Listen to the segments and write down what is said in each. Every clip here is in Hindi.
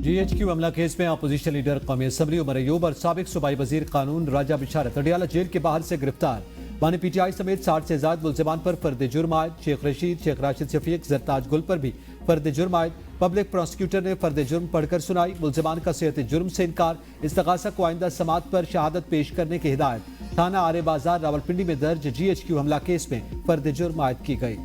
GHQ हमला केस में अपोजिशन लीडर कौमी असम्बली उमर अयूब और साबिक सूबाई वजीर कानून राजा बिशारत अडियाला जेल के बाहर से गिरफ्तार। बानी PTI समेत 60 से ज्यादा मुल्जिमान पर फर्द जुर्म आयद। शेख राशिद शफीक, जरताज गुल पर भी फर्द जुर्म आयद। पब्लिक प्रोसिक्यूटर ने फर्द जुर्म पढ़कर सुनाई। मुल्जिमान का सेहत जुर्म से इनकार। इस्तगासा को आइंदा समात पर शहादत पेश करने की हिदायत। थाना आरे बाजार रावलपिंडी में दर्ज GHQ हमला केस में फर्द जुर्म आयद की गई।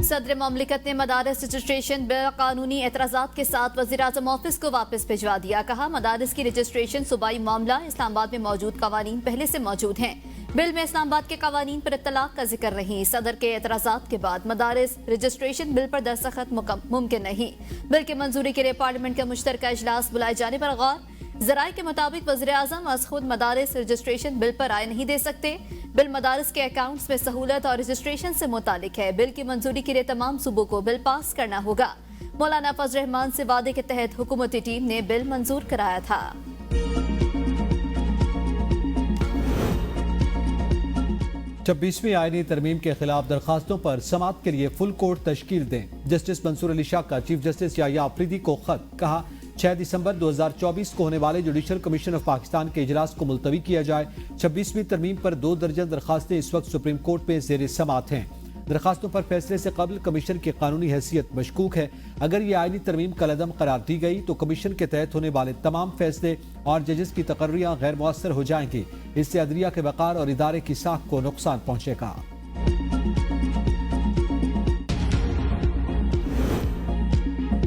सदर ममलिकत ने मदारिस रजिस्ट्रेशन बिल कानूनी एतराज़ात के साथ वज़ीर-ए-आज़म ऑफिस को वापस भिजवा दिया। कहा, मदारिस की रजिस्ट्रेशन सूबाई मामला, इस्लामाबाद में मौजूद कवानीन पहले से मौजूद हैं। बिल में इस्लामाबाद के कवानीन पर इत्तलाक का जिक्र नहीं। सदर के एतराज़ात के बाद मदारिस रजिस्ट्रेशन बिल पर दस्तखत मुमकिन नहीं। बिल की मंजूरी के लिए पार्लियामेंट का मुश्तरका इजलास बुलाए जाने पर गौर। ज़राए के मुताबिक वज़ीर-ए-आज़म अज खुद मदारिस रजिस्ट्रेशन बिल पर राय नहीं दे सकते। बिल मदारिस के अकाउंट्स में सहूलत और रजिस्ट्रेशन से मुतालिक है। बिल की मंजूरी के लिए तमाम सूबों को बिल पास करना होगा। मौलाना फजल रहमान से वादे के तहत हुकूमती टीम ने बिल मंजूर कराया था। छब्बीसवीं आईनी तरमीम के खिलाफ दरखास्तों पर समात के लिए फुल कोर्ट तश्कील दें। जस्टिस मंसूर अली शाह का चीफ जस्टिस याह्या अफरीदी को खत। कहा, 6 दिसंबर 2024 को होने वाले जुडिशल कमीशन ऑफ पाकिस्तान के इजलास को मुलतवी किया जाए। 26वीं तरमीम पर 2 दर्जन दरखास्तें इस वक्त सुप्रीम कोर्ट में जेर समात हैं। दरखास्तों पर फैसले से कबल कमीशन की कानूनी हैसियत मशकूक है। अगर ये आईनी तरमीम कलअदम करार दी गई तो कमीशन के तहत होने वाले तमाम फैसले और जजेस की तकर्रियां गैर मुअस्सर हो जाएंगी। इससे अदलिया के वक़ार और इदारे की साख को नुकसान पहुंचेगा।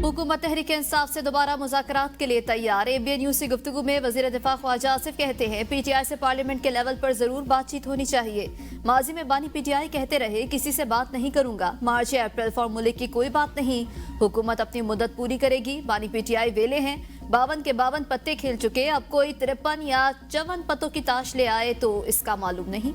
हुकूमत तहरीक इंसाफ से दोबारा मुज़ाकरात के लिए तैयार। ABN न्यूज़ से गुफ्तगू में वज़ीर दिफा ख्वाजा आसिफ कहते हैं, PTI से पार्लियामेंट के लेवल पर जरूर बातचीत होनी चाहिए। माजी में बानी PTI कहते रहे, किसी से बात नहीं करूंगा। मार्च या अप्रैल फॉर्मूले की कोई बात नहीं। हुकूमत अपनी मुद्दत पूरी करेगी। बानी PTI वेले हैं, 52 के 52 पत्ते खेल चुके। अब कोई 53 या 54 पत्तों की ताश ले आए तो इसका मालूम नहीं।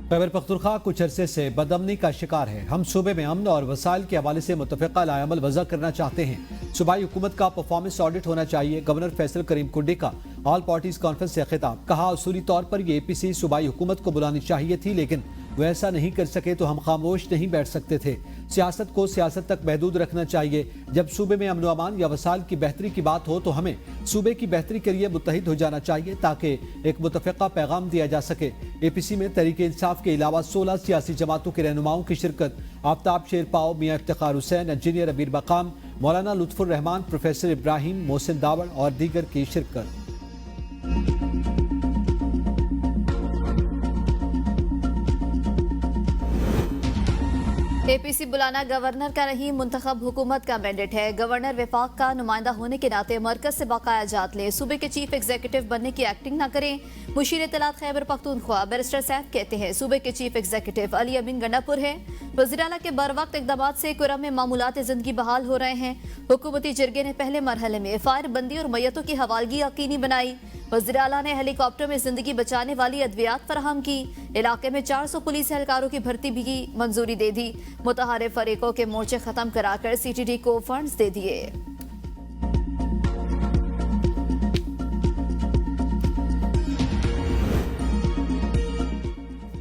खैबर पख्तूनख्वा कुछ अरसे से बदअमनी का शिकार है। हम सूबे में अमन और वसाइल के हवाले से मुतफ़िक़ा लाएअमल वज़ा करना चाहते हैं। सूबाई हुकूमत का परफॉर्मेंस ऑडिट होना चाहिए। गवर्नर फैसल करीम कुंडी का ऑल पार्टीज कॉन्फ्रेंस से खिताब। कहा, उसूली तौर पर ये APC सूबाई हुकूमत को बुलानी चाहिए थी, लेकिन वो ऐसा नहीं कर सके तो हम खामोश नहीं बैठ सकते थे। सियासत को सियासत तक महदूद रखना चाहिए। जब सूबे में अमन अमान या वसाइल की बेहतरी की बात हो तो हमें सूबे की बेहतरी के लिए मुत्तहिद हो जाना चाहिए ताकि एक मुतफ़िक़ा पैगाम दिया जा सके। APC में तहरीक इंसाफ के अलावा 16 सियासी जमातों के रहनुमाओं की शिरकत। आफ्ताब शेरपाओ, मियाँ इफ्तिखार हुसैन, इंजीनियर अबीर बकाम, मौलाना लुत्फुर रहमान, प्रोफेसर इब्राहिम, मोहसिन दावड़ और दीगर की शिरकत। APC बुलाना गवर्नर का नहीं, मुंतखब हुकूमत का मैंडेट है। गवर्नर विफाक का नुमाइंदा होने के नाते मरकज से बकाया जात ले। सूबे के चीफ एग्जीक्यूटिव बनने की एक्टिंग न करें। मुशीर इत्तलात खैबर पख्तूनख्वा बैरिस्टर सैफ कहते हैं, सूबे के चीफ एग्जीक्यूटिव अली अमीन गंडापुर है। वज़ीर आला के बर वक्त इक़दामात से कुरम में मामूलात ज़िंदगी बहाल हो रहे हैं। हुकूमती जरगे ने पहले मरहले में फायर बंदी और मैयतों की हवालगी यकीनी बनाई। वज़ीर आला ने हेलीकॉप्टर में जिंदगी बचाने वाली अद्वियात फराहम की। इलाके में 400 पुलिस एहलकारों की भर्ती भी की मंजूरी दे दी। मुतहारिफ फरीकों के मोर्चे खत्म कराकर CTD को फंड्स दे दिए।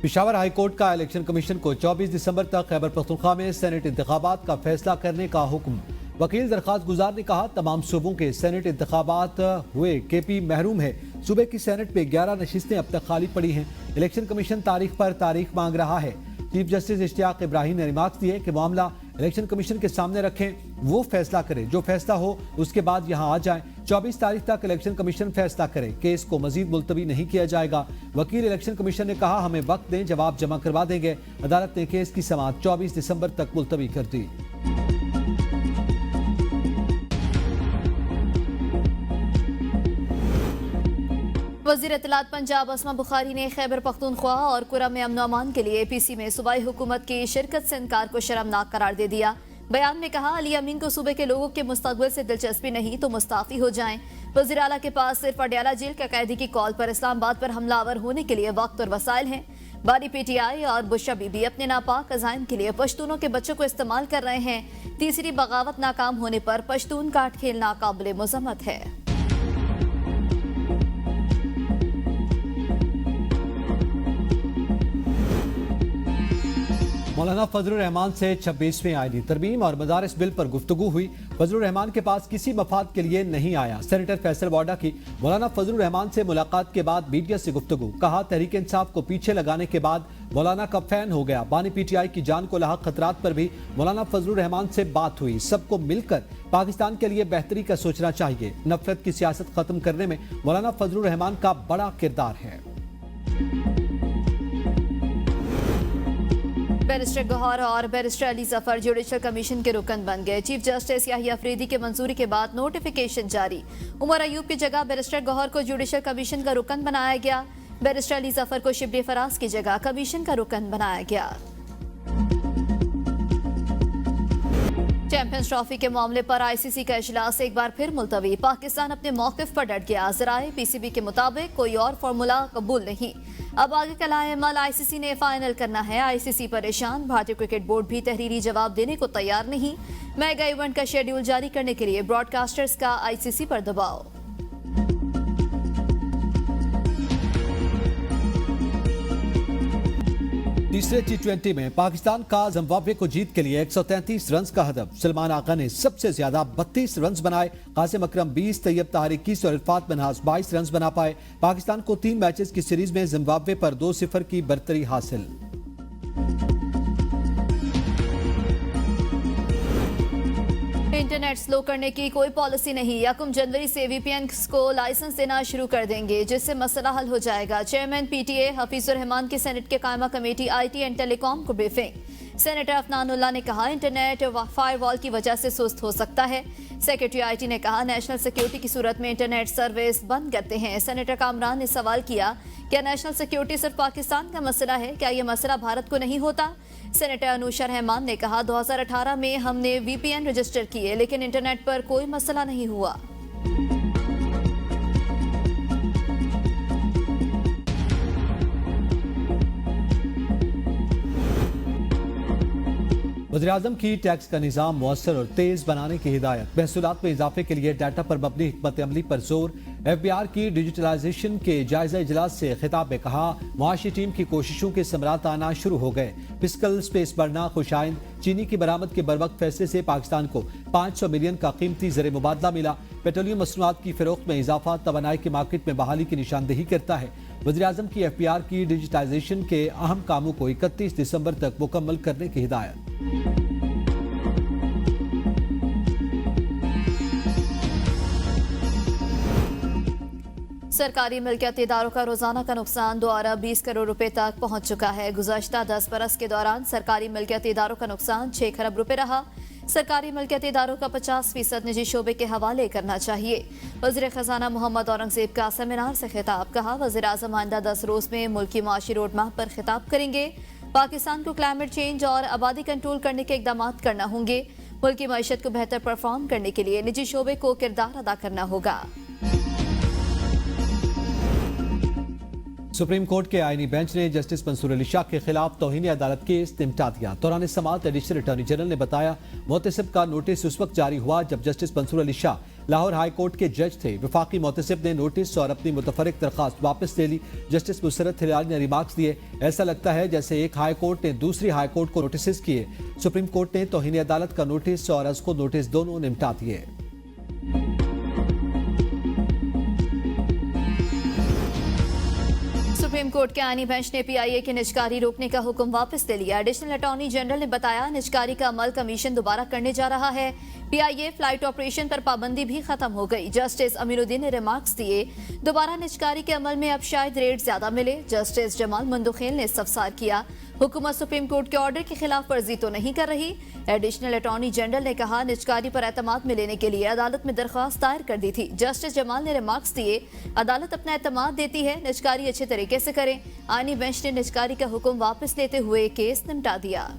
पेशावर हाई कोर्ट का इलेक्शन कमीशन को 24 दिसंबर तक खैबर पख्तूनख्वा में सेनेट इंतखाबात का फैसला करने का हुक्म। वकील दरखास्त गुजार ने कहा, तमाम सूबों के सेनेट इंतखाबात हुए, KP महरूम है। सूबे की सेनेट पे 11 नशिस्तें अब तक खाली पड़ी हैं। इलेक्शन कमीशन तारीख पर तारीख मांग रहा है। चीफ जस्टिस इश्तियाक इब्राहिम ने रिमार्क्स दिए कि मामला इलेक्शन कमीशन के सामने रखें, वो फैसला करे। जो फैसला हो उसके बाद यहाँ आ जाए। 24 तारीख तक इलेक्शन कमीशन फैसला करे। केस को मजीद मुलतवी नहीं किया जाएगा। वकील इलेक्शन कमीशन ने कहा, हमें वक्त दें, जवाब जमा करवा देंगे। अदालत ने केस की समाअत 24 दिसंबर तक मुलतवी कर दी। वज़ीर इत्तलात पंजाब अस्मा बुखारी ने खैबर पख्तूनख्वा और कुरम में अमन अमान के लिए APC में सूबाई हुकूमत की शिरकत से इनकार को शर्मनाक करार दे दिया। बयान में कहा, अली अमीन को सूबे के लोगों के मुस्तकबिल से दिलचस्पी नहीं तो मुस्ताफी हो जाएं। वज़ीर आला के पास सिर्फ अडियाला जेल के कैदी की कॉल पर इस्लामाबाद पर हमलावर होने के लिए वक्त और वसाइल हैं। बानी PTI और बुशरा बीबी अपने नापाक अज़ाइम के लिए पश्तूनों के बच्चों को इस्तेमाल कर रहे हैं। तीसरी बगावत नाकाम होने पर पश्तून काट खेलना काबिल मज़म्मत है। मौलाना फजलुर रहमान से 26वें आईनी तरमीम और मदारिस बिल पर गुफ्तगू हुई। फजलुर रहमान के पास किसी मफाद के लिए नहीं आया। सेनेटर फैसल वाडा की मौलाना फजलुर रहमान से मुलाकात के बाद मीडिया से गुफ्तगू। कहा, तहरीक इंसाफ को पीछे लगाने के बाद मौलाना का फैन हो गया। बानी पीटीआई की जान को लाहक खतरात पर भी मौलाना फजलुर रहमान से बात हुई। सबको मिलकर पाकिस्तान के लिए बेहतरी का सोचना चाहिए। नफरत की सियासत खत्म करने में मौलाना फजलुर रहमान का बड़ा किरदार है। बैरिस्टर गौहर और barrister Ali Zafar judicial commission के रुकन बन गए। चीफ जस्टिस याहिया अफरीदी के मंजूरी के बाद नोटिफिकेशन जारी। उमर अयूब की जगह बैरिस्टर गौहर को जुडिशल कमीशन का रुकन बनाया गया। बैरिस्टर अली जफर को शिबली फराज की जगह कमीशन का रुकन बनाया गया। चैंपियंस ट्रॉफी के मामले पर आईसीसी का इजलास एक बार फिर मुलतवी। पाकिस्तान अपने मौकिफ पर डट गया। ज़राए पीसीबी के मुताबिक कोई और फार्मूला कबूल नहीं। अब आगे का लाएमल आईसीसी ने फाइनल करना है। आईसीसी परेशान। भारतीय क्रिकेट बोर्ड भी तहरीरी जवाब देने को तैयार नहीं। मेगा इवेंट का शेड्यूल जारी करने के लिए ब्रॉडकास्टर्स का आईसीसी पर दबाव। तीसरे T20 में पाकिस्तान का जिम्बाब्वे को जीत के लिए 133 रन का हदफ। सलमान आगा ने सबसे ज्यादा 32 रन बनाए। कासिम अकरम 20, तैयब ताहिर 21 और इरफात मनहास 22 रन बना पाए। पाकिस्तान को 3 मैचेस की सीरीज में जिम्बाब्वे पर 2-0 की बरतरी हासिल। इंटरनेट स्लो करने की कोई पॉलिसी नहीं। 1 जनवरी से वीपीएन को लाइसेंस देना शुरू कर देंगे, जिससे मसला हल हो जाएगा। चेयरमैन पीटीए हफीजुर रहमान की सेनेट के कायमा कमेटी आईटी एंड टेलीकॉम को ब्रीफिंग। सेनेटर अफनानुल्लाह ने कहा, इंटरनेट फायरवॉल की वजह से सुस्त हो सकता है। सेक्रेटरी आईटी ने कहा, नेशनल सिक्योरिटी की सूरत में इंटरनेट सर्विस बंद करते हैं। सेनेटर कामरान ने सवाल किया, क्या नेशनल सिक्योरिटी सिर्फ पाकिस्तान का मसला है? क्या यह मसला भारत को नहीं होता? सेनेटर अनुशा रहमान ने कहा, 2018 में हमने वीपीएन रजिस्टर किए, लेकिन इंटरनेट पर कोई मसला नहीं हुआ। वज़ीर-ए-आज़म की टैक्स का निज़ाम मौसर और तेज बनाने की हिदायत। महसूलात में इजाफे के लिए डाटा पर मबनी हिकमत अमली पर जोर। FBI की डिजिटलाइजेशन के जायजा इजलास से खिताब में कहा, मुआशी टीम की कोशिशों के समरात आना शुरू हो गए। फिस्कल स्पेस बढ़ना खुशाइंद। चीनी की बरामद के बरवक्त फैसले से पाकिस्तान को 500 मिलियन का कीमती ज़र मुबादला मिला। पेट्रोलियम मसनूआत की फरोख्त में इजाफा तवानाई की मार्केट में बहाली की निशानदेही करता है। वज़ीर-ए-आज़म की FBI की डिजिटाइजेशन के अहम कामों को 31 दिसंबर तक मुकम्मल करने की हिदायत। सरकारी मिल्कियत इदारों का रोजाना का नुकसान 2 अरब 20 करोड़ रुपए तक पहुंच चुका है। गुज़श्ता 10 बरस के दौरान सरकारी मिल्कियत इदारों का नुकसान 6 खरब रुपए रहा। सरकारी मिल्कियत इदारों का 50% निजी शोबे के हवाले करना चाहिए। वज़ीर खजाना मोहम्मद औरंगजेब का सेमिनार से खिताब। कहा, वज़ीर-ए-आज़म आइंदा 10 रोज में मुल्की माशी रोड मैप पर खिताब करेंगे। पाकिस्तान को क्लाइमेट चेंज और आबादी कंट्रोल करने के इकदाम करना होंगे। मुल्की मईशत को बेहतर परफॉर्म करने के लिए निजी शोबे को किरदार अदा करना होगा। सुप्रीम कोर्ट के आईनी बेंच ने जस्टिस मंसूर अली शाह के खिलाफ तौहीन अदालत केस निपटा दिया। दौरान समाअत एडिशनल अटॉर्नी जनरल ने बताया, मोहतसिब का नोटिस उस वक्त जारी हुआ जब justice Mansoor Ali Shah Lahore high court के जज थे। वफाकी मोहतसिब ने नोटिस और अपनी मुतफरिक दरखास्त वापस ले ली। जस्टिस मुसरत हिलाल ने रिमार्क्स दिए, ऐसा लगता है जैसे एक हाई कोर्ट ने दूसरी हाई कोर्ट को नोटिस किए। सुप्रीम कोर्ट ने तौहीन अदालत का नोटिस और अज़को नोटिस दोनों निपटा दिए। सुप्रीम कोर्ट के आईनी बेंच ने पीआईए की निजकारी रोकने का हुक्म वापस ले लिया। एडिशनल अटॉर्नी जनरल ने बताया, निजकारी का अमल कमीशन दोबारा करने जा रहा है। पीआईए फ्लाइट ऑपरेशन पर पाबंदी भी खत्म हो गई। जस्टिस अमीरुद्दीन ने रिमार्क्स दिए, दोबारा निजकारी के अमल में अब शायद रेट ज्यादा मिले। जस्टिस जमाल मंदुखेल ने इस्तफसार किया, हुकूमत सुप्रीम कोर्ट के ऑर्डर की खिलाफ वर्जी तो नहीं कर रही। एडिशनल अटॉर्नी जनरल ने कहा, निजकारी पर एतमाद में लेने के लिए अदालत में दरख्वास्त दायर कर दी थी। जस्टिस जमाल ने रिमार्क्स दिए, अदालत अपना एतमाद देती है, निजकारी अच्छे तरीके से करें। आईनी बेंच ने निजकारी का हुक्म वापस लेते हुए केस निपटा दिया।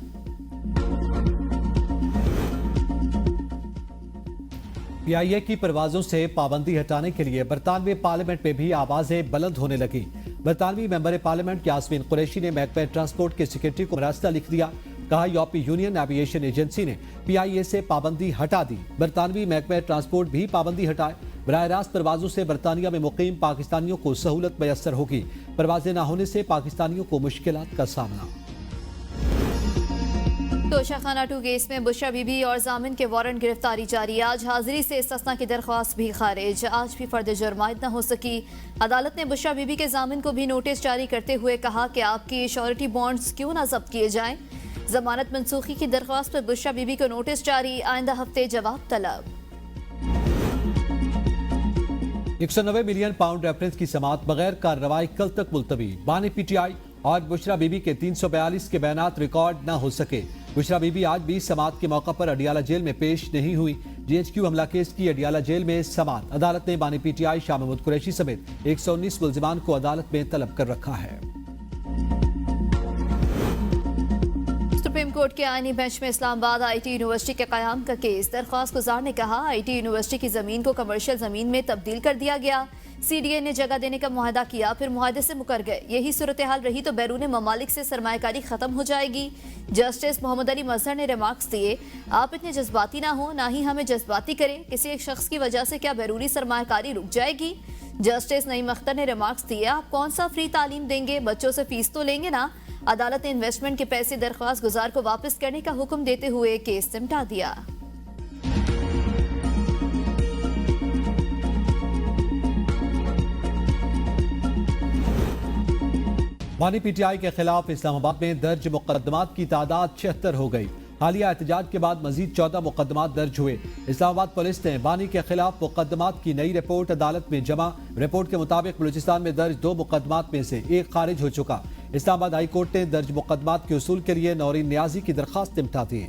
पीआईए की परवाजों से पाबंदी हटाने के लिए बरतानवी पार्लियामेंट में भी आवाजें बुलंद होने लगी। बरतानवी मेंबर पार्लियामेंट यास्मीन कुरैशी ने महकमे ट्रांसपोर्ट के सेक्रेटरी को रास्ता लिख दिया। कहा, यूरोपीय यूनियन एविएशन एजेंसी ने पीआईए से पाबंदी हटा दी। बरतानवी महकमे ट्रांसपोर्ट भी पाबंदी हटाए। बराह रास्त परवाजों से बरतानिया में मुकीम पाकिस्तानियों को सहूलत मैसर होगी। परवाजें न होने से पाकिस्तानियों को मुश्किलात का सामना। तोशाखाना 2 केस में बुशरा बीबी और जामिन के वारंट गिरफ्तारी जारी। आज हाजिरी से इस्तिस्ना की दरख्वास्त भी खारिज। आज भी फर्द जुर्म आयद न हो सकी। अदालत ने बुशरा बीबी के जामिन को भी नोटिस जारी करते हुए कहा कि आपकी श्योरिटी बॉन्ड्स क्यों ना जब्त किए जाएं। जमानत मनसूखी की दरख्वास्त पर बुशरा बीबी को नोटिस जारी। आइंदा हफ्ते जवाब तलब। 190 मिलियन पाउंड रेफरेंस की समाअत बगैर कार्रवाई कल तक मुलतवी। बानी पीटीआई और बुशरा बीबी के 342 के बयानात रिकॉर्ड न हो सके। बुशरा बीबी आज भी समाअत के मौका पर अडियाला जेल में पेश नहीं हुई। जीएचक्यू हमला केस की अडियाला जेल में समाअत। अदालत ने बानी पीटीआई शाह महमूद कुरैशी समेत 119 मुल्जिमान को अदालत में तलब कर रखा है। सुप्रीम कोर्ट के आईनी बेंच में इस्लामाबाद आईटी यूनिवर्सिटी के कयाम का केस। दरख्वास्त गुजार ने कहा आईटी यूनिवर्सिटी की जमीन को कमर्शियल जमीन में तब्दील कर दिया गया। सीडीए ने जगह देने का मुआहदा किया, फिर मुआहदे से मुकर गए। यही सूरत हाल रही तो बैरून ममालिक से सरमायाकारी खत्म हो जाएगी। जस्टिस मोहम्मद अली मजहर ने रिमार्क्स दिए, आप इतने जज्बाती ना हो, ना ही हमें जज्बाती करें। किसी एक शख्स की वजह से क्या बैरूनी सरमायाकारी रुक जाएगी। जस्टिस नईम अख्तर ने रिमार्क्स दिए, आप कौन सा फ्री तालीम देंगे, बच्चों से फीस तो लेंगे ना। अदालत ने इन्वेस्टमेंट के पैसे दरख्वास्त गुजार को वापस करने का हुक्म देते हुए केस सिमटा दिया। बानी पीटीआई के खिलाफ इस्लामाबाद में दर्ज मुकदमात की तादाद 76 हो गई। हालिया एहतजाज के बाद मजीद 14 मुकदमात दर्ज हुए। इस्लामाबाद पुलिस ने बानी के खिलाफ मुकदमात की नई रिपोर्ट अदालत में जमा। रिपोर्ट के मुताबिक बलूचिस्तान में दर्ज 2 मुकदमात में से एक खारिज हो चुका। इस्लामाबाद हाई कोर्ट ने दर्ज मुकदमात के उसूल के लिए नौरीन नियाजी की दरखास्त निपटा दी।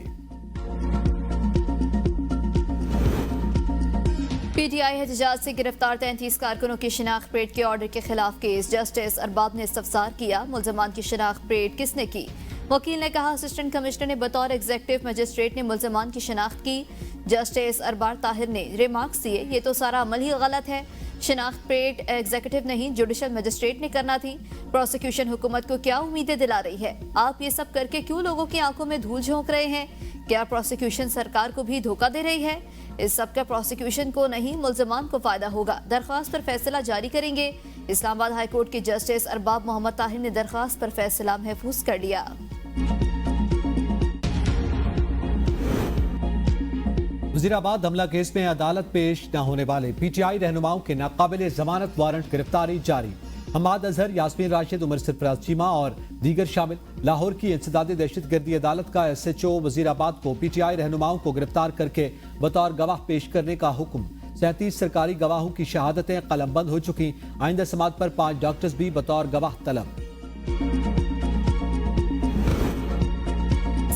पीटीआई एहतजाज से गिरफ्तार 33 कारकुनों की शिनाख्त परेड के ऑर्डर के खिलाफ केस। जस्टिस अरबाब ने इस्तफसार किया, मुल्जमान की शिनाख्त परेड किसने की। वकील ने कहा असिस्टेंट कमिश्नर ने बतौर एग्जीक्यूटिव मजिस्ट्रेट ने मुल्जमान की शिनाख्त की। जस्टिस अरबार ताहिर ने रिमार्क्स दिए, ये तो सारा अमल ही गलत है। शिनाख्त परेड एग्जीक्यूटिव नहीं जुडिशल मजिस्ट्रेट ने करना थी। प्रोसिक्यूशन हुकूमत को क्या उम्मीदें दिला रही है। आप ये सब करके क्यों लोगों की आंखों में धूल झोंक रहे हैं। क्या प्रोसिक्यूशन सरकार को भी धोखा दे रही है। इस सब का प्रोसिक्यूशन को नहीं मुल्जमान को फायदा होगा। दरख्वास्त पर फैसला जारी करेंगे। इस्लामाबाद हाई कोर्ट के जस्टिस अरबाब मोहम्मद ताहिर ने दरख्वास्त पर फैसला महफूज कर लिया। वजीराबाद हमला केस में अदालत पेश न होने वाले पीटीआई रहनुमाओं के नाकाबिल जमानत वारंट गिरफ्तारी जारी। हमाद अजहर, यास्मीन राशिद, उमर सरफराज चीमा और दीगर शामिल। लाहौर की इंसदादी दहशतगर्दी अदालत का SHO वजीराबाद को पीटीआई रहनुमाओं को गिरफ्तार करके बतौर गवाह पेश करने का हुक्म। 37 सरकारी गवाहों की शहादतें कलमबंद हो चुकी। आइंदा समात पर 5 डॉक्टर्स भी बतौर गवाह तलब।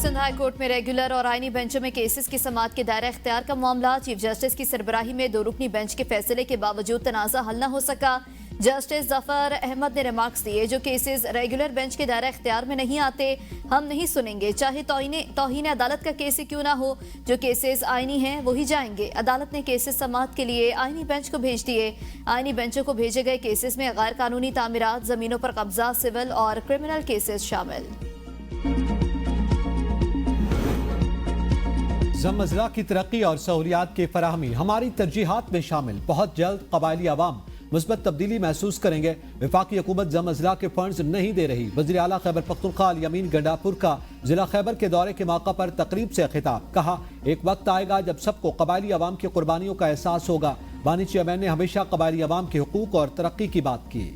सिंध हाई कोर्ट में रेगुलर और आईनी बेंचों में केसेस की समाअत के दायरा इख्तियार का मामला। चीफ जस्टिस की सरबराही में 2 रुकनी बेंच के फैसले के बावजूद तनाज़ा हल न हो सका। जस्टिस जफर अहमद ने रिमार्क्स दिए, जो केसेस रेगुलर बेंच के दायरा इख्तियार में नहीं आते हम नहीं सुनेंगे, चाहे तौहीन अदालत का केस ही क्यों ना हो। जो केसेस आईनी हैं वही जाएंगे। अदालत ने केसेस समाअत के लिए आईनी बेंच को भेज दिए। आईनी बेंचों को भेजे गए केसेस में गैर कानूनी तामीरात, जमीनों पर कब्जा, सिविल और क्रिमिनल केसेस शामिल। ज़म-अज़ला की तरक्की और सहूलियात की फराहमी हमारी तरजीहात में शामिल। बहुत जल्द कबायली अवाम मुस्बत तब्दीली महसूस करेंगे। वफाकी हुकूमत ज़म-अज़ला के फंड्स नहीं दे रही। वज़ीर आला खैबर पख्तूनख्वा अल यमीन गंडापुर का जिला खैबर के दौरे के मौका पर तकरीब से खिताब। कहा, एक वक्त आएगा जब सबको कबायली अवाम की कुर्बानियों का एहसास होगा। बानी चेयरमैन ने हमेशा कबायली अवाम के हुकूक और तरक्की की बात की।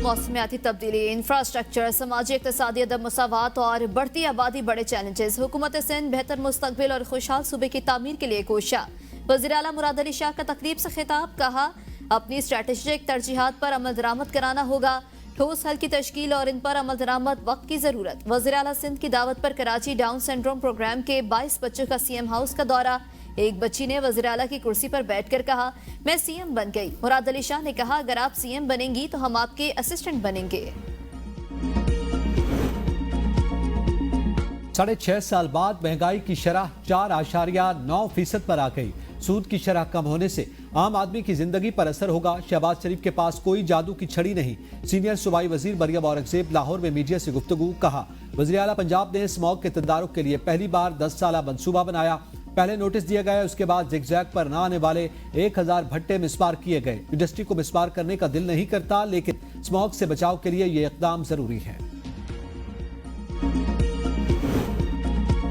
मौसमियाती तब्दीली, इंफ्रास्ट्रक्चर, समाजी इक़्तिसादी अदम मसावात और बढ़ती आबादी बड़े चैलेंजेस। हुकूमत सिंध बेहतर मुस्तकबिल और खुशहाल सूबे की तामीर के लिए कोशा। वज़ीर आला मुराद अली शाह का तकरीब से खिताब। कहा, अपनी स्ट्रेटेजिक तरजीहात पर अमल दरामद कराना होगा। ठोस हल की तश्कील और इन पर अमल दरामद वक्त की जरूरत। वज़ीर आला सिंध की दावत पर कराची डाउन सिंड्रोम प्रोग्राम के 22 बच्चों का CM हाउस का दौरा। एक बच्ची ने वज़ीर आला की कुर्सी पर बैठकर कहा, मैं CM बन गई। मुराद अली शाह ने कहा, अगर आप CM बनेंगी तो हम आपके असिस्टेंट बनेंगे। 6.5 साल बाद महंगाई की शरह 4.9% पर आ गई। सूद की शरह कम होने से आम आदमी की जिंदगी पर असर होगा। शहबाज शरीफ के पास कोई जादू की छड़ी नहीं। सीनियर सूबाई वजीर मरियम औरंगजेब लाहौर में मीडिया से गुफ्तगू। कहा, वज़ीर आला पंजाब ने स्मॉग के तदारुक के लिए पहली बार 10 साला मंसूबा बनाया। पहले नोटिस दिया गया, उसके बाद जिगजैग पर न आने वाले 1000 भट्टे मिसमार किए गए। इंडस्ट्री को मिसमार करने का दिल नहीं करता, लेकिन स्मॉग से बचाव के लिए ये इकदाम जरूरी है।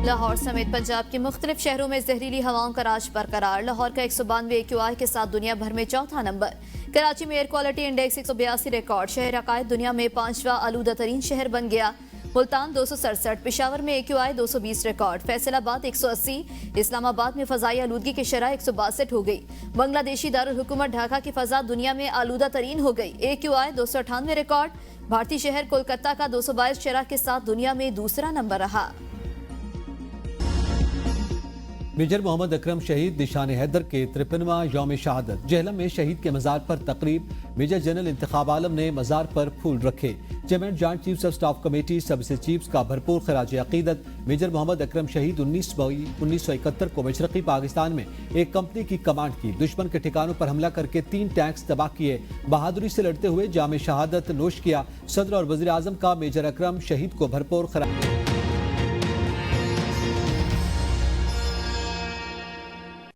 लाहौर समेत पंजाब के मुख्तलिफ शहरों में जहरीली हवाओं का राज बरकरार। लाहौर का 192 AQI के साथ दुनिया भर में चौथा नंबर। कराची में एयर क्वालिटी इंडेक्स 182 रिकॉर्ड। शहर अकायद दुनिया में 5वां आलूदा तरीन शहर बन गया। मुल्तान 267, पेशावर में AQI 220 रिकॉर्ड। फैसलाबाद 180, इस्लामाबाद में फजाई आलूदगी की शरह 162 हो गई। बांग्लादेशी दारुल हुकूमत ढाका की फजा दुनिया में आलूदा तरीन हो गई। AQI 298 record. भारतीय शहर कोलकाता का 222 शरह के साथ दुनिया में दूसरा नंबर रहा। मेजर मोहम्मद अकरम शहीद निशान हैदर के 53वां यौम शहादत। जेहलम में शहीद के मज़ार पर तकरीब। मेजर जनरल इंतखाब आलम ने मज़ार पर फूल रखे। Chairman joint chiefs of staff committee services chiefs का भरपूर खराज अकीदत। मेजर मोहम्मद अकरम शहीद 19 मई 1971 को मशरकी पाकिस्तान में एक कंपनी की कमांड की। दुश्मन के ठिकानों पर हमला करके 3 टैंक्स तबाह किए। बहादुरी से लड़ते हुए जाम शहादत नोश किया। सदर और वज़ीर आज़म का मेजर अकरम शहीद को भरपूर खराज।